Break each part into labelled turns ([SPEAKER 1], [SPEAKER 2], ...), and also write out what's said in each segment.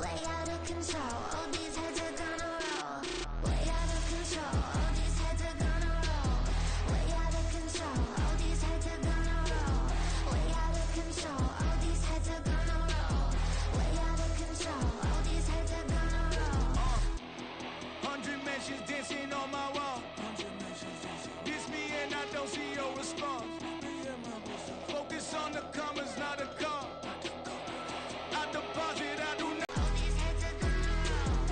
[SPEAKER 1] Way out of control, all these heads are gonna roll. Way out of control, all these heads are gonna roll. Way out of control, all these heads are gonna roll. Way out of control, all these heads are gonna roll. Way out of control, all these heads are gonna roll.
[SPEAKER 2] 100 mentions dancing on my wall. Diss me and I don't see your response. Focus on the commas, not a call. I deposit, I do not.
[SPEAKER 1] All these heads are gonna roll.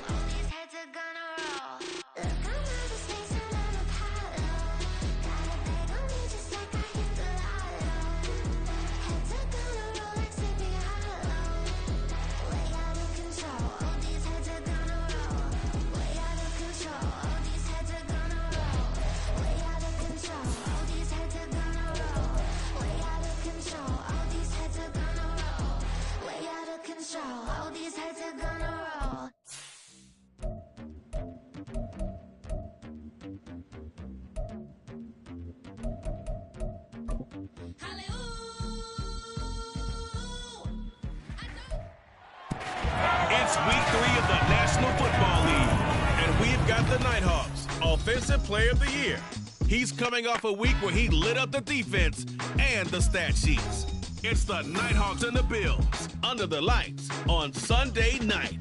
[SPEAKER 1] All these heads are gonna roll. Look, I'm out of space and on Apollo. Got a bag on me just like I hit the lotto. Heads are gonna roll like Sleepy Hollow. Way out of control, all these heads are gonna roll. Way out of control, all these heads are gonna roll. Way out of control, all these heads are gonna roll. Way out of control, all these heads are gonna roll. Way out of control, all these heads are gonna roll.
[SPEAKER 3] It's week 3 of the National Football League, and we've got the Nighthawks, Offensive Player of the Year. He's coming off a week where he lit up the defense and the stat sheets. It's the Nighthawks and the Bills, under the lights on Sunday night.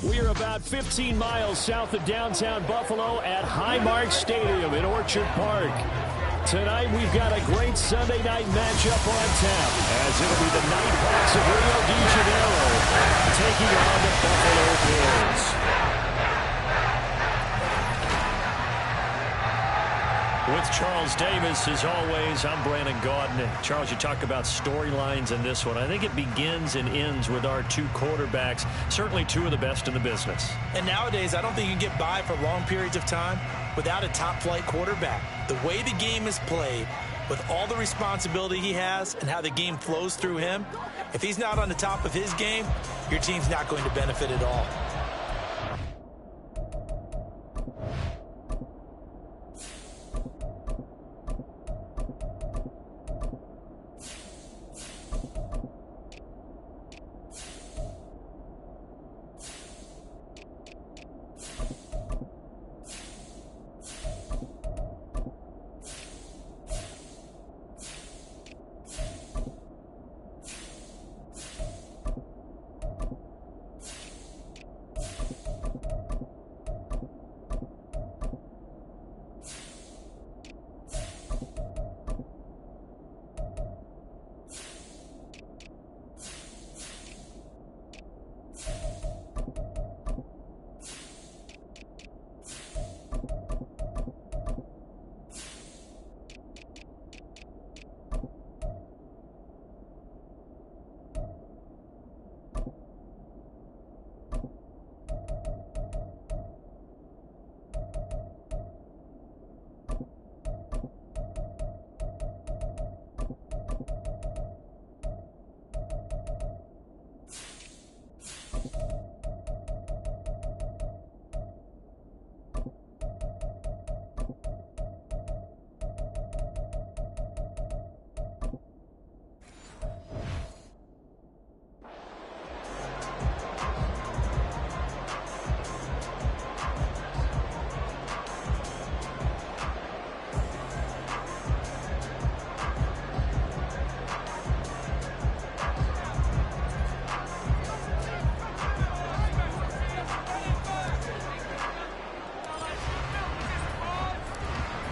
[SPEAKER 4] We are about 15 miles south of downtown Buffalo at Highmark Stadium in Orchard Park. Tonight we've got a great Sunday night matchup on tap, as it'll be the Nighthawks of Rio de Janeiro taking on the Buffalo Bills. With Charles Davis, as always, I'm Brandon Gaudin. Charles, you talk about storylines in this one. I think it begins and ends with our two quarterbacks, certainly two of the best in the business.
[SPEAKER 5] And nowadays, I don't think you can get by for long periods of time without a top-flight quarterback. The way the game is played, with all the responsibility he has and how the game flows through him, if he's not on the top of his game, your team's not going to benefit at all.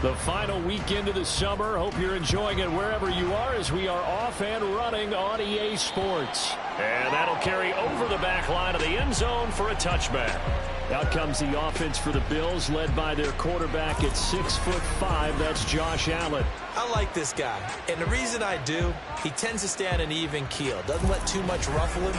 [SPEAKER 4] The final weekend of the summer. Hope you're enjoying it wherever you are, as we are off and running on EA Sports. And that'll carry over the back line of the end zone for a touchback. Out comes the offense for the Bills, led by their quarterback at 6'5". That's Josh Allen.
[SPEAKER 5] I like this guy, and the reason I do, he tends to stay on an even keel. Doesn't let too much ruffle him.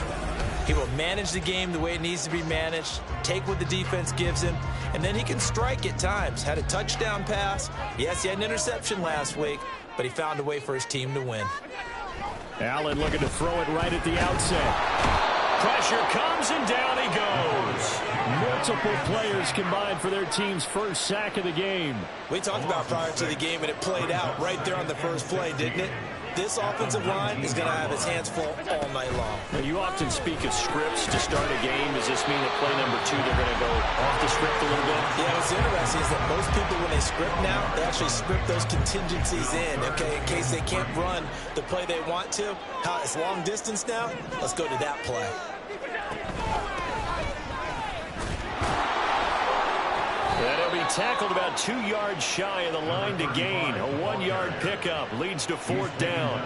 [SPEAKER 5] He will manage the game the way it needs to be managed, take what the defense gives him, and then he can strike at times. Had a touchdown pass. Yes, he had an interception last week, but he found a way for his team to win.
[SPEAKER 4] Allen looking to throw it right at the outset. Pressure comes, and down he goes. Multiple players combined for their team's first sack of the game.
[SPEAKER 5] We talked about prior to the game, and it played out right there on the first play, didn't it? This offensive line is going to have its hands full all night long.
[SPEAKER 4] Now, you often speak of scripts to start a game. Does this mean that play number 2, they're going to go off the script a little bit?
[SPEAKER 5] Yeah, what's interesting is that most people, when they script now, they actually script those contingencies in, okay, in case they can't run the play they want to. How it's long distance now? Let's go to that play.
[SPEAKER 4] And he'll be tackled about 2 yards shy of the line to gain. A 1-yard pickup leads to 4th down.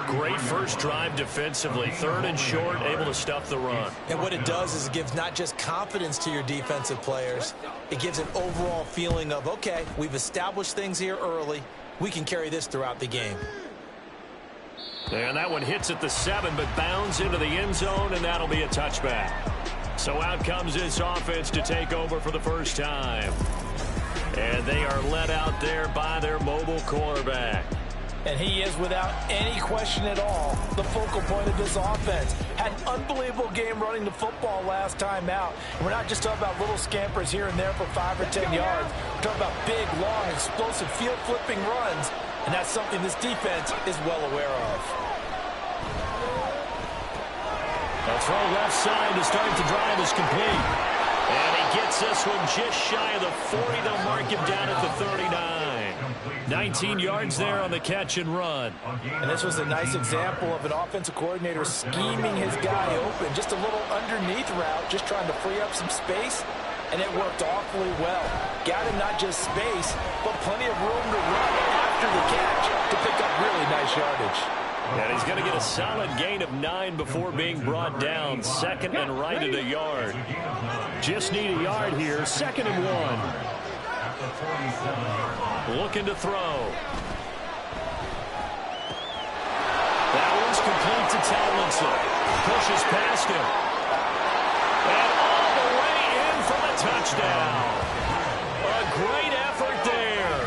[SPEAKER 4] Great first drive defensively. 3rd and short, able to stuff the run.
[SPEAKER 5] And what it does is it gives not just confidence to your defensive players, it gives an overall feeling of, okay, we've established things here early. We can carry this throughout the game.
[SPEAKER 4] And that one hits at the 7, but bounds into the end zone, and that'll be a touchback. So out comes this offense to take over for the first time. And they are led out there by their mobile quarterback.
[SPEAKER 5] And he is, without any question at all, the focal point of this offense. Had an unbelievable game running the football last time out. And we're not just talking about little scampers here and there for 5 or 10 yards. We're talking about big, long, explosive, field-flipping runs. And that's something this defense is well aware of.
[SPEAKER 4] A throw left side to start the drive is complete. And he gets this one just shy of the 40. They'll mark him down at the 39. 19 yards there on the catch and run.
[SPEAKER 5] And this was a nice example of an offensive coordinator scheming his guy open. Just a little underneath route, just trying to free up some space. And it worked awfully well. Got him not just space, but plenty of room to run after the catch to pick up really nice yardage.
[SPEAKER 4] And he's going to get a solid gain of 9 before being brought down. 2nd and right at a yard. Just need a yard here. 2nd and 1. Looking to throw. That one's complete to Tomlinson. Pushes past him. And all the way in for the touchdown. A great effort there.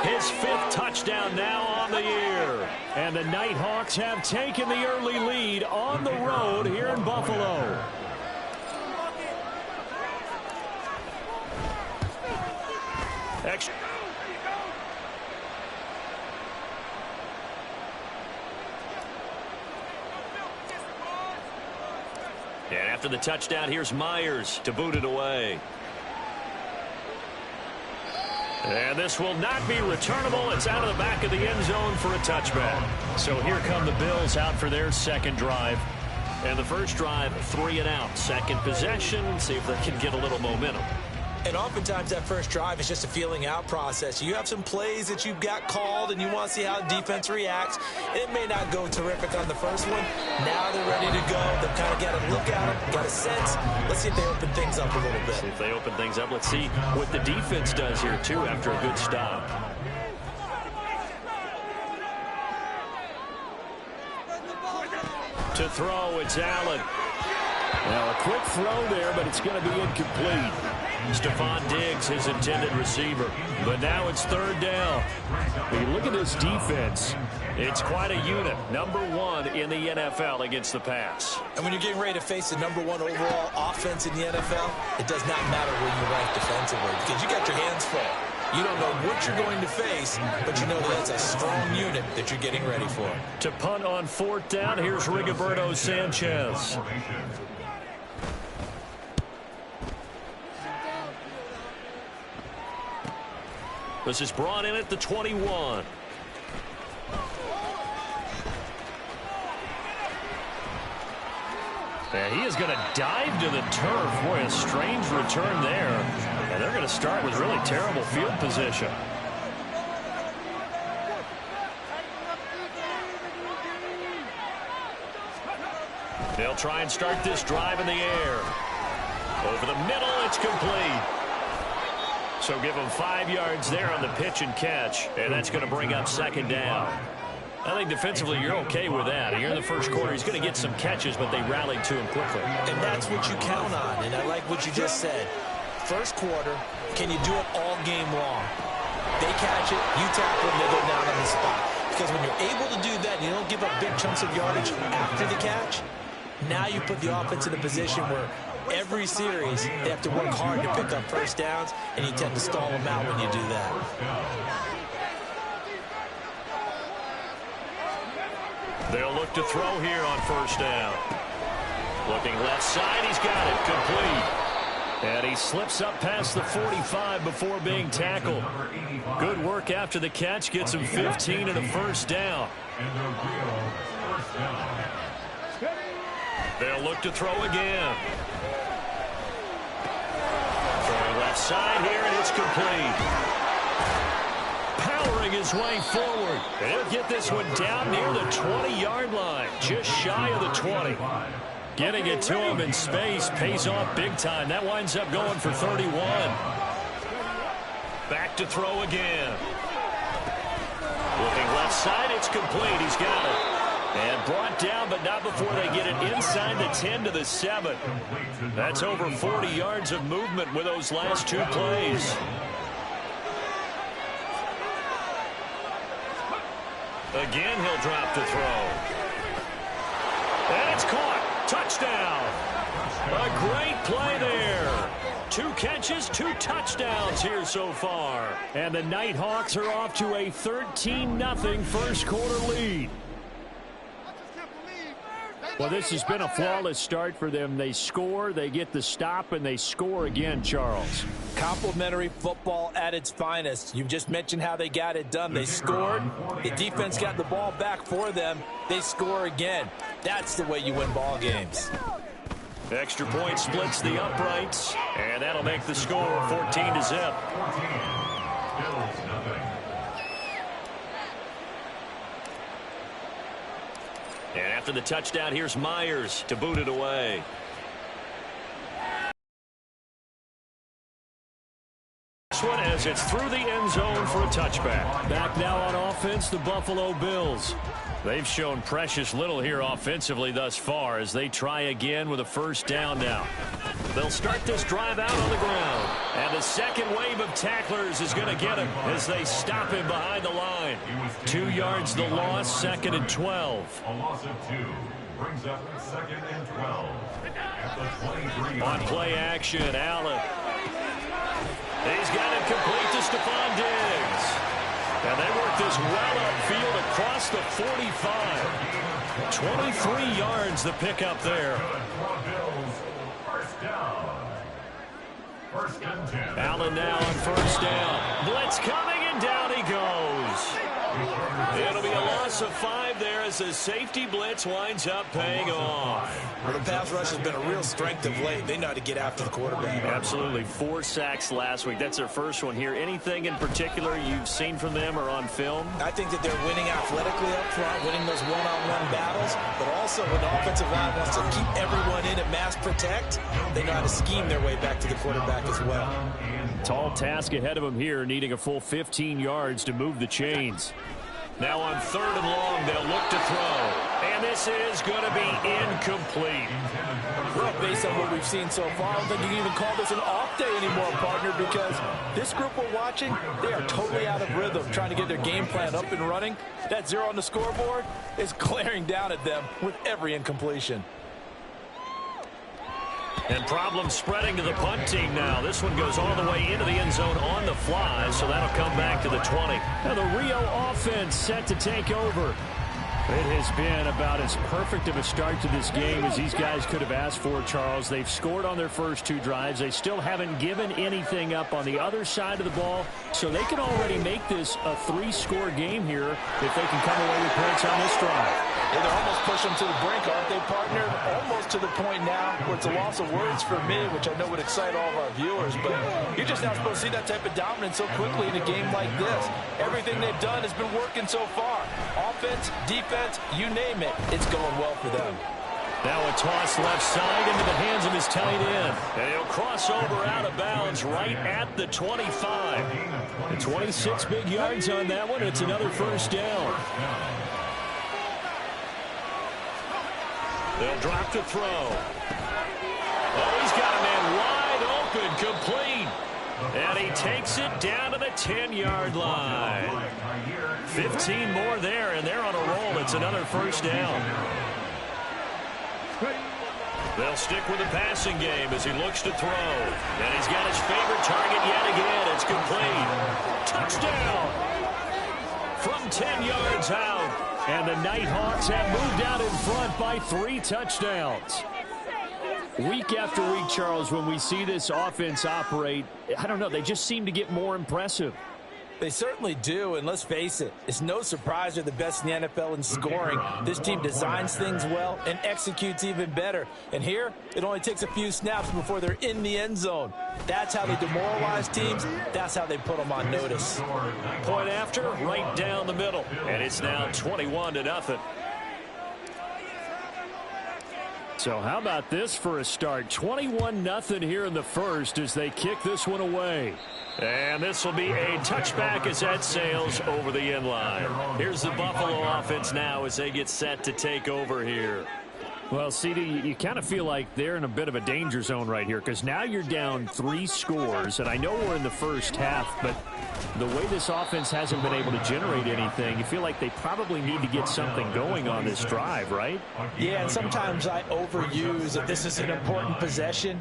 [SPEAKER 4] His 5th touchdown now on the year. And the Nighthawks have taken the early lead on the road here in Buffalo. And after the touchdown, here's Myers to boot it away. And this will not be returnable. It's out of the back of the end zone for a touchback. So here come the Bills out for their 2nd drive. And the first drive, 3 and out. 2nd possession, see if they can get a little momentum.
[SPEAKER 5] And oftentimes that first drive is just a feeling out process. You have some plays that you've got called and you want to see how defense reacts. It may not go terrific on the first one. Now they're ready to go. They've kind of got a look at them, got a sense. Let's see if they open things up a little bit.
[SPEAKER 4] See if they open things up. Let's see what the defense does here, too, after a good stop. To throw, it's Allen. Now, a quick throw there, but it's going to be incomplete. Stephon Diggs, his intended receiver. But now it's 3rd down. When you look at this defense, it's quite a unit. Number 1 in the NFL against the pass.
[SPEAKER 5] And when you're getting ready to face the number 1 overall offense in the NFL, it does not matter where you rank defensively because you got your hands full. You don't know what you're going to face, but you know that it's a strong unit that you're getting ready for.
[SPEAKER 4] To punt on 4th down, here's Rigoberto Sanchez. This is brought in at the 21. And he is going to dive to the turf. Boy, a strange return there. And they're going to start with really terrible field position. They'll try and start this drive in the air. Over the middle, it's complete. So give them 5 yards there on the pitch and catch. And that's going to bring up 2nd down. I think defensively you're okay with that. Here in the first quarter, he's going to get some catches, but they rallied to him quickly.
[SPEAKER 5] And that's what you count on, and I like what you just said. First quarter, can you do it all game long? They catch it, you tackle them, they go down on the spot. Because when you're able to do that, you don't give up big chunks of yardage after the catch, now you put the offense in a position where every series, they have to work hard to pick up first downs, and you tend to stall them out when you do that.
[SPEAKER 4] They'll look to throw here on first down. Looking left side, he's got it, complete. And he slips up past the 45 before being tackled. Good work after the catch, gets him 15 and a first down. They'll look to throw again. Throwing left side here, and it's complete. Powering his way forward. And he'll get this one down near the 20-yard line, just shy of the 20. Getting it to him in space pays off big time. That winds up going for 31. Back to throw again. Looking left side, it's complete. He's got it. And brought down, but not before they get it inside the 10 to the 7. That's over 40 yards of movement with those last two plays. Again, he'll drop to throw. And it's caught. Touchdown. A great play there. 2 catches, 2 touchdowns here so far. And the Nighthawks are off to a 13-0 first quarter lead. Well, this has been a flawless start for them. They score, they get the stop, and they score again, Charles.
[SPEAKER 5] Complimentary football at its finest. You just mentioned how they got it done. They scored. The defense got the ball back for them. They score again. That's the way you win ball games.
[SPEAKER 4] Extra point splits the uprights, and that'll make the score 14-0. And after the touchdown, here's Myers to boot it away. This one as it's through the end zone for a touchback. Back now on offense, the Buffalo Bills. They've shown precious little here offensively thus far as they try again with a first down now. They'll start this drive out on the ground. And the second wave of tacklers is going to get him as they stop him behind the line. 2 yards the loss, 2nd and 12.
[SPEAKER 6] A loss of 2 brings up 2nd and 12. At the 23.
[SPEAKER 4] On play action, Allen. He's got it complete to Stephon Diggs. And they work this well upfield across the 45. 23 yards the pickup there. Allen now on first down. Blitz coming, and down he goes. It'll be a loss of 5 there as the safety blitz winds up paying off.
[SPEAKER 5] Well, the pass rush has been a real strength of late. They know how to get after the quarterback.
[SPEAKER 4] Absolutely. 4 sacks last week. That's their first one here. Anything in particular you've seen from them or on film?
[SPEAKER 5] I think that they're winning athletically up front, winning those one-on-one battles, but also when the offensive line wants to keep everyone in and mass protect, they know how to scheme their way back to the quarterback as well.
[SPEAKER 4] Tall task ahead of them here, needing a full 15 yards to move the chains. Now on 3rd and long, they'll look to throw. And this is going to be incomplete.
[SPEAKER 7] Well, based on what we've seen so far, I don't think you can even call this an off day anymore, partner, because this group we're watching, they are totally out of rhythm, trying to get their game plan up and running. That 0 on the scoreboard is glaring down at them with every incompletion.
[SPEAKER 4] And problems spreading to the punt team now. This one goes all the way into the end zone on the fly, so that'll come back to the 20. Now the Rio offense set to take over. It has been about as perfect of a start to this game as these guys could have asked for, Charles. They've scored on their first 2 drives. They still haven't given anything up on the other side of the ball, so they can already make this a 3-score game here if they can come away with points on this drive.
[SPEAKER 7] Yeah, they're almost pushing them to the brink, aren't they, partner? Almost to the point now where it's a loss of words for me, which I know would excite all of our viewers, but you're just not supposed to see that type of dominance so quickly in a game like this. Everything they've done has been working so far. Offense, defense, you name it, it's going well for them.
[SPEAKER 4] Now a toss left side into the hands of his tight end. And he'll cross over out of bounds right at the 25. And 26 big yards on that one. It's another first down. They'll drop to throw. Oh, he's got a man wide open, complete. And he takes it down to the 10-yard line. 15 more there, and they're on a roll. It's another first down. They'll stick with the passing game as he looks to throw. And he's got his favorite target yet again. It's complete. Touchdown. From 10 yards out. And the Nighthawks have moved out in front by 3 touchdowns. Week after week, Charles, when we see this offense operate, I don't know, they just seem to get more impressive.
[SPEAKER 7] They certainly do, and let's face it, it's no surprise they're the best in the NFL in scoring. This team designs things well and executes even better. And here, it only takes a few snaps before they're in the end zone. That's how they demoralize teams. That's how they put them on notice.
[SPEAKER 4] Point after, right down the middle. And it's now 21-0. So how about this for a start? 21-0 here in the first as they kick this one away. And this will be a touchback as that sails over the end line. Here's the Buffalo offense now as they get set to take over here.
[SPEAKER 8] Well, CD, you kind of feel like they're in a bit of a danger zone right here because now you're down 3 scores, and I know we're in the first half, but the way this offense hasn't been able to generate anything, you feel like they probably need to get something going on this drive, right?
[SPEAKER 7] Yeah, and sometimes I overuse that this is an important possession.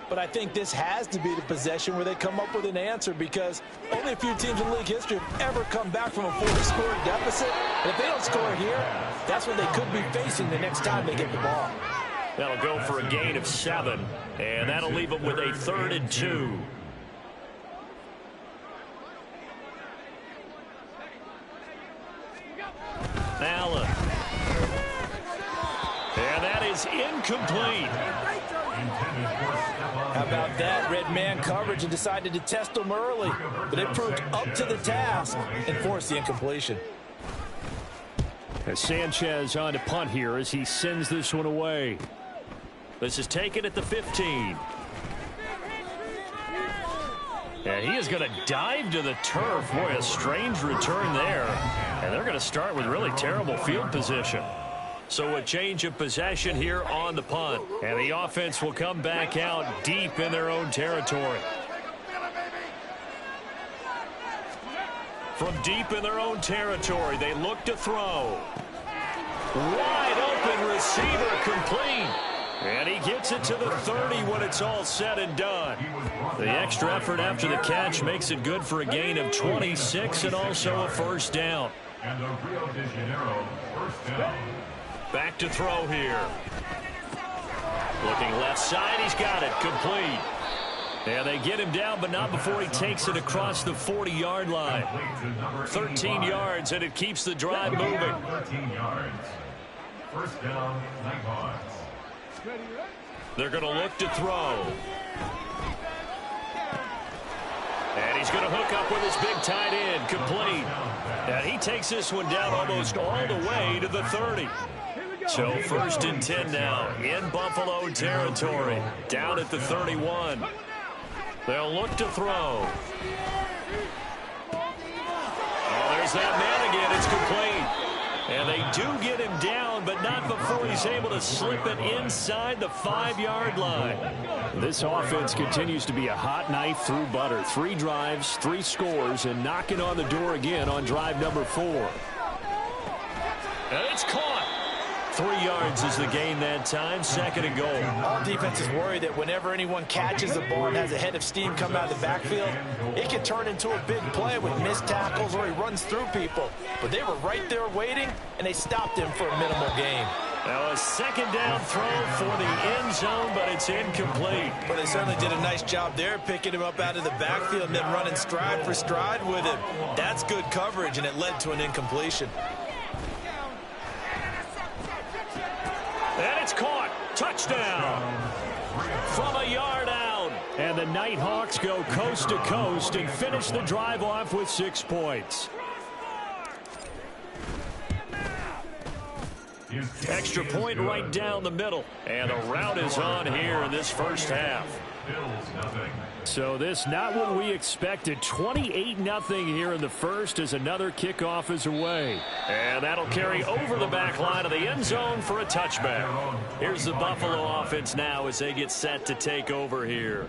[SPEAKER 7] But I think this has to be the possession where they come up with an answer because only a few teams in league history have ever come back from a 40-score deficit. And if they don't score here, that's what they could be facing the next time they get the ball.
[SPEAKER 4] That'll go for a gain of 7, and that'll leave them with a 3rd and 2. Allen. And that is incomplete.
[SPEAKER 7] How about that? Red man coverage and decided to test them early. But they proved up to the task and forced the incompletion.
[SPEAKER 8] As Sanchez on to punt here as he sends this one away.
[SPEAKER 4] This is taken at the 15. And he is going to dive to the turf. Boy, a strange return there. And they're going to start with really terrible field position. So a change of possession here on the punt. And the offense will come back out deep in their own territory. From deep in their own territory, they look to throw. Wide open receiver complete. And he gets it to the 30 when it's all said and done. The extra effort after the catch makes it good for a gain of 26 and also a first down.
[SPEAKER 6] And the Rio de Janeiro first down.
[SPEAKER 4] Back to throw here. Looking left side, he's got it, complete. And they get him down, but not before he takes it across the 40-yard line. 13 yards, and it keeps the drive moving.
[SPEAKER 6] 13 yards. First down, Nighthawks.
[SPEAKER 4] They're going to look to throw. And he's going to hook up with his big tight end, complete. And he takes this one down almost all the way to the 30. So 1st and 10 now in Buffalo territory, down at the 31. They'll look to throw. Oh, there's that man again. It's complete. And they do get him down, but not before he's able to slip it inside the 5-yard line.
[SPEAKER 8] This offense continues to be a hot knife through butter. 3 drives, 3 scores, and knocking on the door again on drive number 4.
[SPEAKER 4] And it's caught. 3 yards is the gain that time, 2nd and goal.
[SPEAKER 7] All defense is worried that whenever anyone catches the ball and has a head of steam come out of the backfield, it can turn into a big play with missed tackles or he runs through people. But they were right there waiting, and they stopped him for a minimal gain.
[SPEAKER 4] Now a 2nd down throw for the end zone, but it's incomplete.
[SPEAKER 7] But they certainly did a nice job there, picking him up out of the backfield and then running stride for stride with him. That's good coverage, and it led to an incompletion.
[SPEAKER 4] And it's caught. Touchdown. From a yard out.
[SPEAKER 8] And the Nighthawks go coast to coast and finish the drive off with 6 points.
[SPEAKER 4] Extra point right down the middle. And the route is on here in this first half.
[SPEAKER 8] So this not what we expected. 28-0 here in the first as another kickoff is away.
[SPEAKER 4] And that'll carry over the back line of the end zone for a touchback. Here's the Buffalo offense now as they get set to take over here.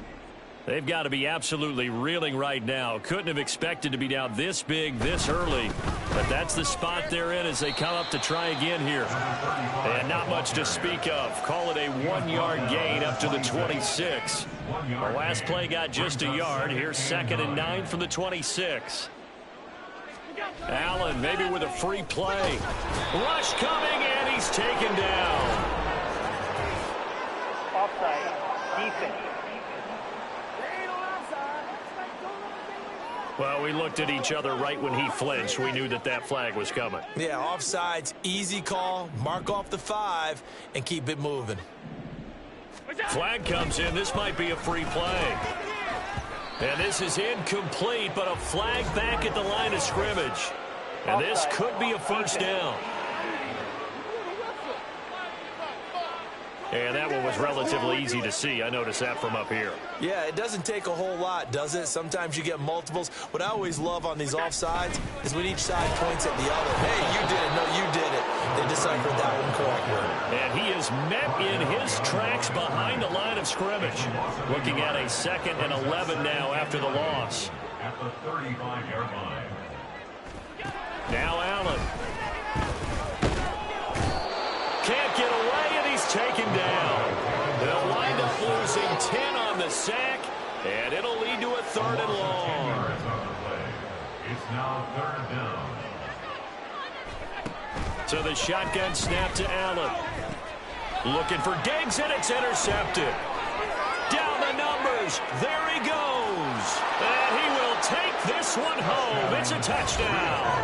[SPEAKER 8] They've got to be absolutely reeling right now. Couldn't have expected to be down this big, this early. But that's the spot they're in as they come up to try again here. And not much to speak of. Call it a 1-yard gain up to the 26. The last play got just a yard. Here's 2nd and 9 from the 26. Allen maybe with a free play. Rush coming, and he's taken down.
[SPEAKER 9] Offside. Defense.
[SPEAKER 8] Well, we looked at each other right when he flinched. We knew that that flag was coming.
[SPEAKER 5] Yeah, offsides, easy call, mark off the 5, and keep it moving.
[SPEAKER 8] Flag comes in. This might be a free play. And this is incomplete, but a flag back at the line of scrimmage. And this could be a first down. And that one was relatively easy to see. I noticed that from up here.
[SPEAKER 5] Yeah, it doesn't take a whole lot, does it? Sometimes you get multiples. What I always love on these offsides is when each side points at the other. Hey, you did it. No, you did it. They deciphered that one correctly.
[SPEAKER 8] And he is met in his tracks behind the line of scrimmage. Looking at a 2nd and 11 now after the loss.
[SPEAKER 6] At the 35-yard line.
[SPEAKER 8] Now Allen. Can't get away, and he's taken down. They'll wind up losing 10 on the sack, and it'll lead to a 3rd and long.
[SPEAKER 6] It's now 3rd down.
[SPEAKER 8] So the shotgun snap to Allen. Looking for Diggs, and it's intercepted. Down the numbers. There he goes. And he will take this one home. It's a touchdown.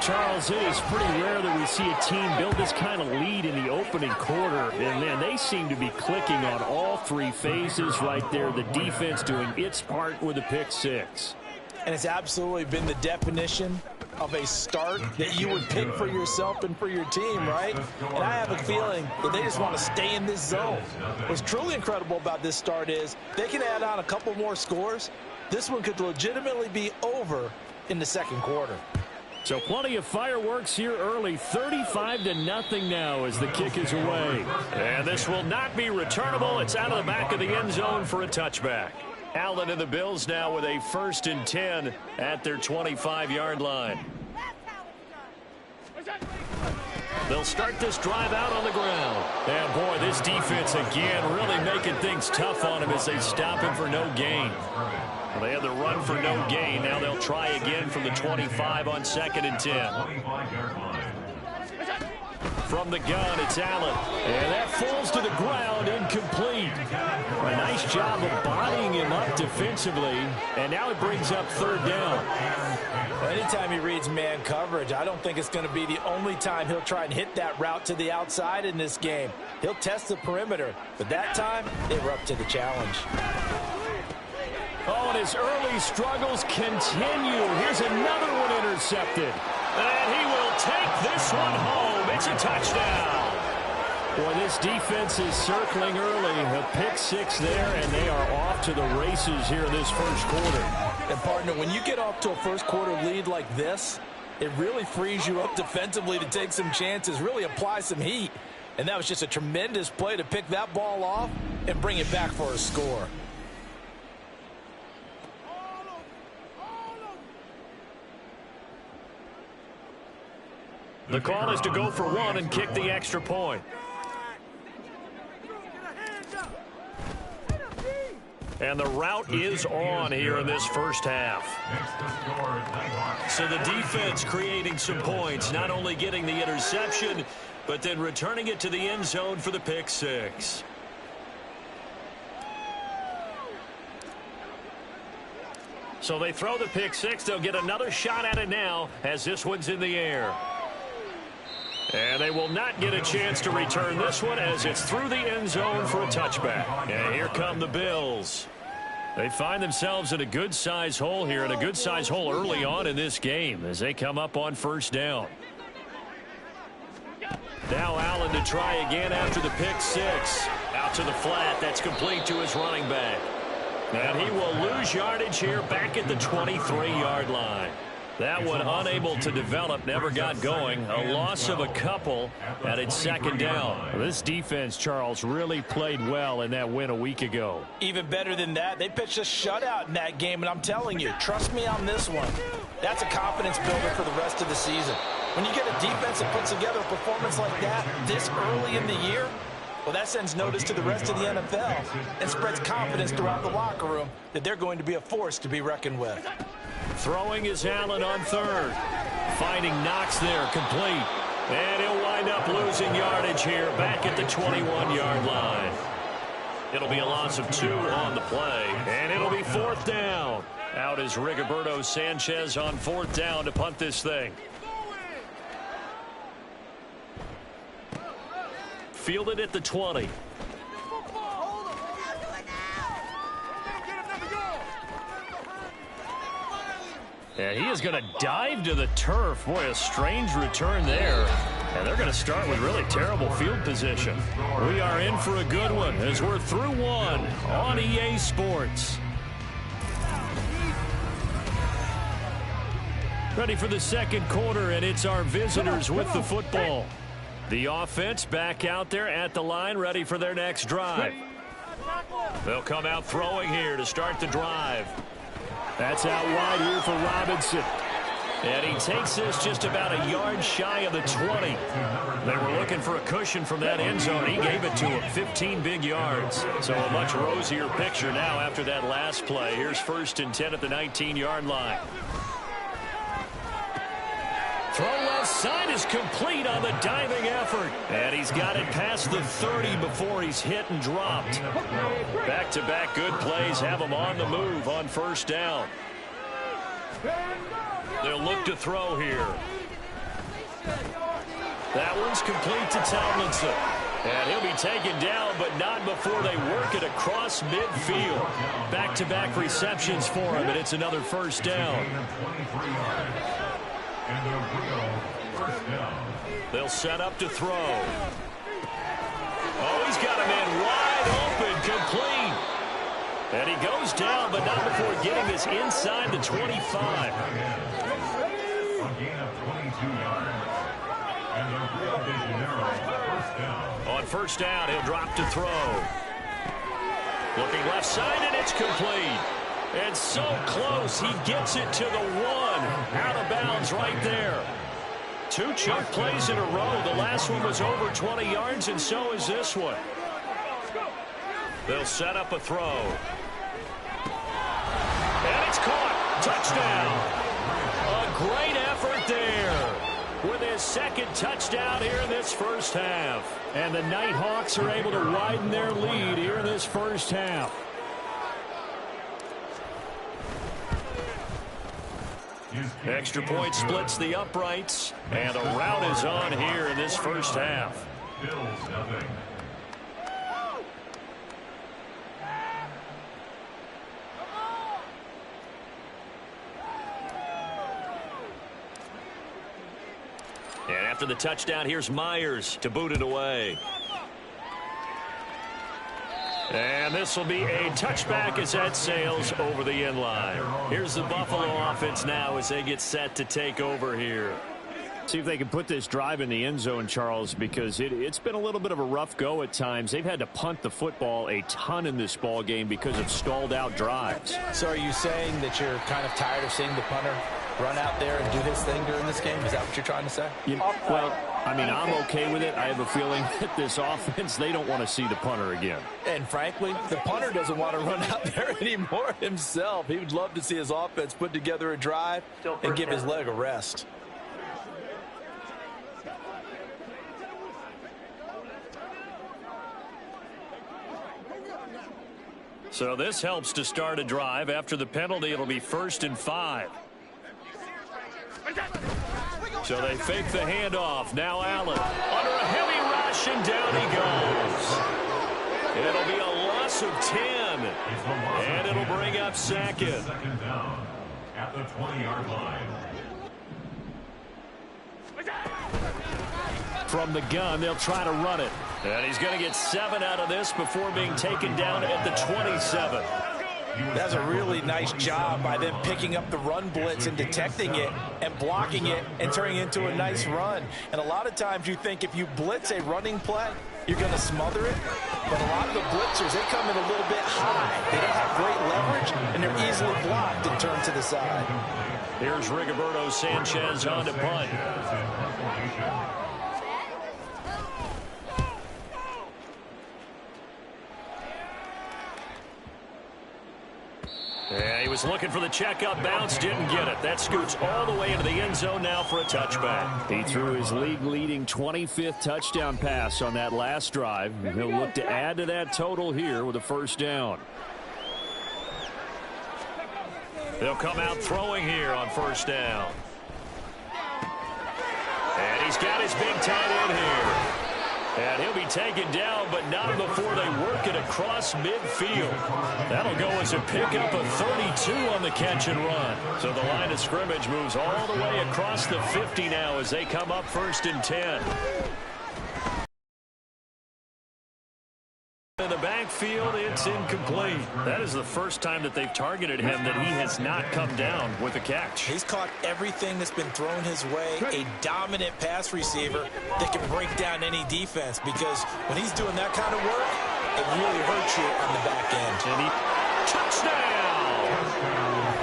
[SPEAKER 8] Charles, it is pretty rare that we see a team build this kind of lead in the opening quarter. And, man, they seem to be clicking on all 3 phases right there. The defense doing its part with a pick 6.
[SPEAKER 7] And it's absolutely been the definition of a start that you would pick for yourself and for your team, right? And I have a feeling that they just want to stay in this zone. What's truly incredible about this start is they can add on a couple more scores. This one could legitimately be over in the 2nd quarter.
[SPEAKER 8] So plenty of fireworks here early. 35-0 now as the kick is away. And this will not be returnable. It's out of the back of the end zone for a touchback. Allen and the Bills now with a 1st and 10 at their 25-yard line. They'll start this drive out on the ground. And, boy, this defense again really making things tough on him as they stop him for no gain. Well, they had the run for no gain. Now they'll try again from the 25 on 2nd and 10. From the gun, it's Allen. And that falls to the ground, incomplete. A nice job of bodying him up defensively. And now it brings up 3rd down.
[SPEAKER 7] Well, anytime he reads man coverage, I don't think it's going to be the only time he'll try and hit that route to the outside in this game. He'll test the perimeter. But that time, they were up to the challenge.
[SPEAKER 8] Oh, and his early struggles continue. Here's another one intercepted. And he will take this one home. It's a touchdown. Boy, this defense is circling early. A pick 6 there, and they are off to the races here in this 1st quarter.
[SPEAKER 7] And, partner, when you get off to a 1st quarter lead like this, it really frees you up defensively to take some chances, really apply some heat. And that was just a tremendous play to pick that ball off and bring it back for a score.
[SPEAKER 8] The call is to go for 1 and kick the extra point. And the route is on here in this 1st half. So the defense creating some points, not only getting the interception, but then returning it to the end zone for the pick 6. So they throw the pick 6. They'll get another shot at it now as this one's in the air. And they will not get a chance to return this one as it's through the end zone for a touchback. And here come the Bills. They find themselves in a good-size hole here, and a good-size hole early on in this game as they come up on 1st down. Now Allen to try again after the pick 6. Out to the flat. That's complete to his running back. And he will lose yardage here back at the 23-yard line.
[SPEAKER 4] That one unable to develop, never got going. A loss of a couple, and it's second down.
[SPEAKER 8] This defense, Charles, really played well in that win a week ago.
[SPEAKER 7] Even better than that, they pitched a shutout in that game, and I'm telling you, trust me on this one. That's a confidence builder for the rest of the season. When you get a defense that puts together a performance like that this early in the year, well, that sends notice to the rest of the NFL and spreads confidence throughout the locker room that they're going to be a force to be reckoned with.
[SPEAKER 4] Throwing is Allen on third. Finding Knox there, complete. And he'll wind up losing yardage here back at the 21-yard line. It'll be a loss of 2 on the play, and it'll be fourth down. Out is Rigoberto Sanchez on fourth down to punt this thing. Fielded at the 20. And he is going to dive to the turf. Boy, a strange return there. And they're going to start with really terrible field position. We are in for a good one as we're through one on EA Sports. Ready for the second quarter, and it's our visitors with the football. The offense back out there at the line, ready for their next drive. They'll come out throwing here to start the drive. That's out wide here for Robinson. And he takes this just about a yard shy of the 20. They were looking for a cushion from that end zone. He gave it to him, 15 big yards. So a much rosier picture now after that last play. Here's 1st and 10 at the 19-yard line. Throw left side is complete on the diving effort. And he's got it past the 30 before he's hit and dropped. Back-to-back good plays have him on the move on first down. They'll look to throw here. That one's complete to Tomlinson. And he'll be taken down, but not before they work it across midfield. Back-to-back receptions for him, and it's another first down. They'll set up to throw. Oh, he's got a man wide open, complete. And he goes down, but not before getting this inside the 25. On first down, he'll drop to throw. Looking left side, and it's complete. And so close, he gets it to the 1. Out of bounds right there. 2 chunk plays in a row. The last one was over 20 yards, and so is this one. They'll set up a throw. And it's caught. Touchdown. A great effort there. With his second touchdown here in this first half. And the Nighthawks are able to widen their lead here in this first half. Extra point splits the uprights, and the route is on here in this first half. And after the touchdown, here's Myers to boot it away. And this will be a touchback as that sails over the end line. Here's the Buffalo offense now as they get set to take over here.
[SPEAKER 8] See if they can put this drive in the end zone, Charles, because it's been a little bit of a rough go at times. They've had to punt the football a ton in this ball game because of stalled out drives.
[SPEAKER 7] So are you saying that you're kind of tired of seeing the punter run out there and do his thing during this game? Is that what you're trying to say?
[SPEAKER 8] Well, I mean, I'm okay with it. I have a feeling that this offense, they don't want to see the punter again.
[SPEAKER 7] And frankly, the punter doesn't want to run out there anymore himself. He would love to see his offense put together a drive and give his leg a rest.
[SPEAKER 4] So this helps to start a drive. After the penalty, it'll be 1st and 5. So they fake the handoff. Now Allen under a heavy rush, and down he goes. It'll be a loss of 10, and it'll bring up second.
[SPEAKER 6] Second down at the 20-yard line.
[SPEAKER 8] From the gun, they'll try to run it.
[SPEAKER 4] And he's going to get 7 out of this before being taken down at the 27.
[SPEAKER 7] That's a really nice job by them picking up the run blitz and detecting it and blocking it and turning it into a nice run. And a lot of times you think if you blitz a running play, you're going to smother it. But a lot of the blitzers, they come in a little bit high. They don't have great leverage, and they're easily blocked and turned to the side.
[SPEAKER 4] Here's Rigoberto Sanchez on to punt. Yeah, he was looking for the checkup bounce, didn't get it. That scoots all the way into the end zone now for a touchback.
[SPEAKER 8] He threw his league-leading 25th touchdown pass on that last drive. He'll look to add to that total here with a first down. They'll come out throwing here on first down. And he's got his big tight end here. And he'll be taken down, but not before they work it across midfield. That'll go as a pickup of 32 on the catch and run. So the line of scrimmage moves all the way across the 50 now as they come up 1st and 10. In the backfield, it's incomplete. That is the first time that they've targeted him that he has not come down with a catch.
[SPEAKER 7] He's caught everything that's been thrown his way. A dominant pass receiver that can break down any defense, because when he's doing that kind of work, it really hurts you on the back end.
[SPEAKER 4] And he, touchdown!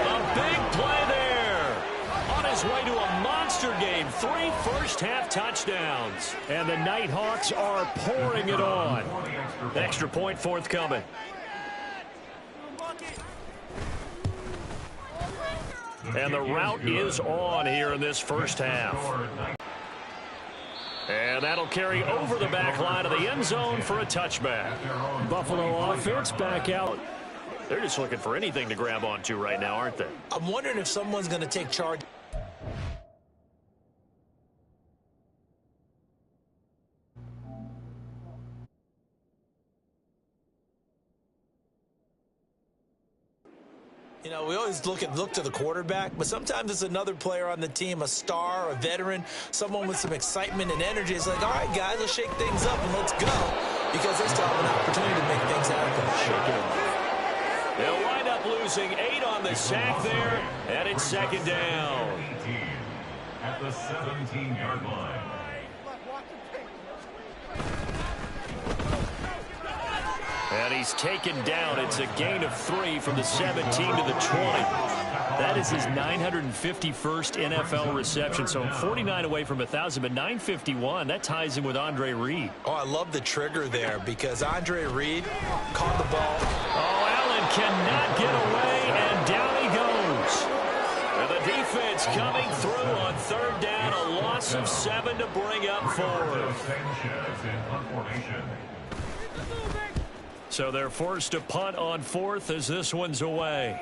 [SPEAKER 4] A big play there. On his way to a monster game. 3 first-half touchdowns.
[SPEAKER 8] And the Nighthawks are pouring it on.
[SPEAKER 4] Extra point forthcoming. And the route is on here in this first half. And that'll carry over the back line of the end zone for a touchback.
[SPEAKER 8] Buffalo offense back out.
[SPEAKER 4] They're just looking for anything to grab onto right now, aren't they?
[SPEAKER 7] I'm wondering if someone's going to take charge. You know, we always look to the quarterback, but sometimes it's another player on the team, a star, a veteran, someone with some excitement and energy. It's like, all right, guys, let's shake things up and let's go, because they still have an opportunity to make things happen.
[SPEAKER 4] They'll wind up losing 8 on the sack there, and it's 2nd down.
[SPEAKER 6] At the 17-yard line.
[SPEAKER 4] And he's taken down. It's a gain of 3 from the 17 to the 20. That is his 951st NFL reception. So 49 away from 1,000, but 951. That ties him with Andre Reed.
[SPEAKER 7] Oh, I love the trigger there, because Andre Reed caught the ball.
[SPEAKER 4] Oh, Allen cannot get away, and down he goes. And the defense coming through on 3rd down. A loss of 7 to bring up 4th. So they're forced to punt on 4th as this one's away.